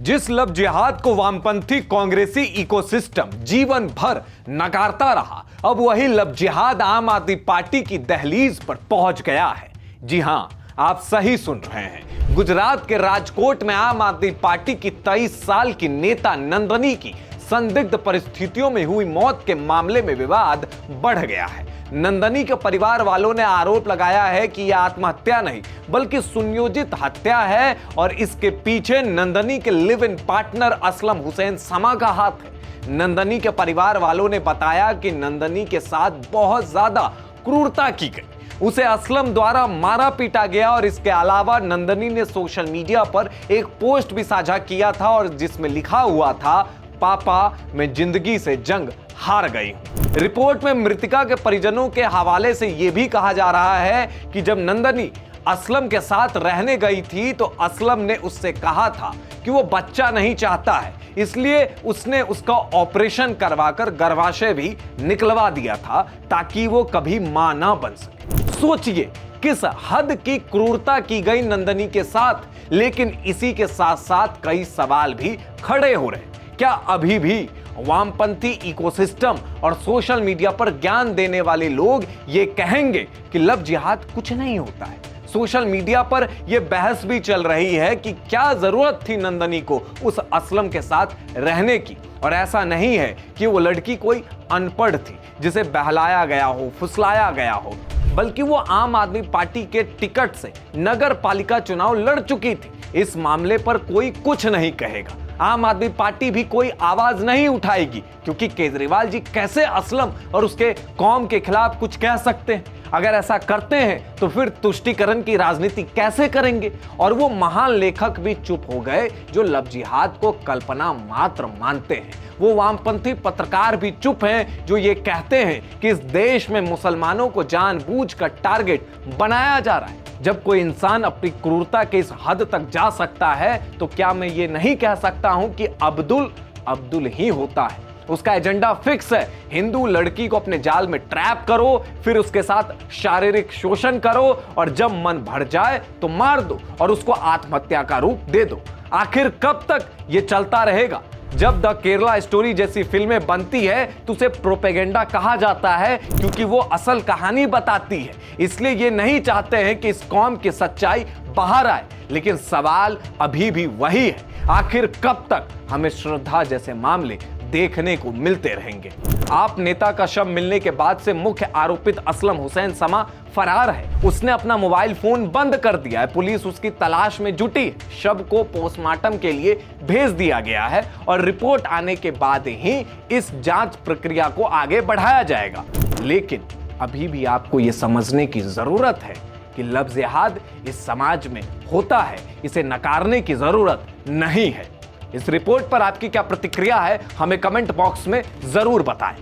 जिस लव जिहाद को वामपंथी कांग्रेसी इकोसिस्टम जीवन भर नकारता रहा, अब वही लव जिहाद आम आदमी पार्टी की दहलीज पर पहुंच गया है। जी हां, आप सही सुन रहे हैं। गुजरात के राजकोट में आम आदमी पार्टी की 23 साल की नेता नंदनी की संदिग्ध परिस्थितियों में हुई मौत के मामले में विवाद बढ़ गया है। नंदनी के परिवार वालों ने आरोप लगाया है कि यह आत्महत्या नहीं बल्कि सुनियोजित हत्या है और इसके पीछे नंदनी के live in partner Aslam Hussain समा का हाथ है। नंदनी के परिवार वालों ने बताया कि नंदनी के साथ बहुत ज्यादा क्रूरता की गई, उसे असलम द्वारा मारा पीटा गया और इसके अलावा नंदनी ने सोशल मीडिया पर एक पोस्ट भी साझा किया था और जिसमें लिखा हुआ था, पापा मैं जिंदगी से जंग हार गई हूं। रिपोर्ट में मृतका के परिजनों के हवाले से यह भी कहा जा रहा है कि जब नंदनी असलम के साथ रहने गई थी तो असलम ने उससे कहा था कि वो बच्चा नहीं चाहता है, इसलिए उसने उसका ऑपरेशन करवाकर गर्भाशय भी निकलवा दिया था ताकि वो कभी मां ना बन सके। सोचिए किस हद की क्रूरता की गई नंदनी के साथ। लेकिन इसी के साथ साथ कई सवाल भी खड़े हो रहे। क्या अभी भी वामपंथी इकोसिस्टम और सोशल मीडिया पर ज्ञान देने वाले लोग ये कहेंगे कि लव जिहाद कुछ नहीं होता है? सोशल मीडिया पर यह बहस भी चल रही है कि क्या जरूरत थी नंदनी को उस असलम के साथ रहने की, और ऐसा नहीं है कि वो लड़की कोई अनपढ़ थी जिसे बहलाया गया हो, फुसलाया गया हो, बल्कि वो आम आदमी पार्टी के टिकट से नगर पालिका चुनाव लड़ चुकी थी। इस मामले पर कोई कुछ नहीं कहेगा, आम आदमी पार्टी भी कोई आवाज नहीं उठाएगी, क्योंकि केजरीवाल जी कैसे असलम और उसके कौम के खिलाफ कुछ कह सकते हैं? अगर ऐसा करते हैं तो फिर तुष्टीकरण की राजनीति कैसे करेंगे? और वो महान लेखक भी चुप हो गए जो लव जिहाद को कल्पना मात्र मानते हैं। वो वामपंथी पत्रकार भी चुप हैं जो ये कहते हैं कि इस देश में मुसलमानों को जानबूझकर टारगेट बनाया जा रहा है। जब कोई इंसान अपनी क्रूरता के इस हद तक जा सकता है तो क्या मैं ये नहीं कह सकता हूं कि अब्दुल ही होता है? उसका एजेंडा फिक्स है, हिंदू लड़की को अपने जाल में ट्रैप करो, फिर उसके साथ शारीरिक शोषण करो और जब मन भर जाए तो मार दो और उसको आत्महत्या का रूप दे दो। आखिर कब तक ये चलता रहेगा? जब द केरला स्टोरी जैसी फिल्में बनती है तो उसे प्रोपेगेंडा कहा जाता है, क्योंकि वो असल कहानी बताती है। इसलिए ये नहीं चाहते हैं कि इस कौम की सच्चाई बाहर आए। लेकिन सवाल अभी भी वही है, आखिर कब तक हमें श्रद्धा जैसे मामले देखने को मिलते रहेंगे? आप नेता का शव मिलने के बाद से मुख्य आरोपित असलम हुसैन समा फरार है। उसने अपना मोबाइल फोन बंद कर दिया है। पुलिस उसकी तलाश में जुटी है। शव को पोस्टमार्टम के लिए भेज दिया गया है और रिपोर्ट आने के बाद ही इस जांच प्रक्रिया को आगे बढ़ाया जाएगा। लेकिन अभी भी आपको यह समझने की जरूरत है कि लव जिहाद इस समाज में होता है, इसे नकारने की जरूरत नहीं है। इस रिपोर्ट पर आपकी क्या प्रतिक्रिया है, हमें कमेंट बॉक्स में जरूर बताएं।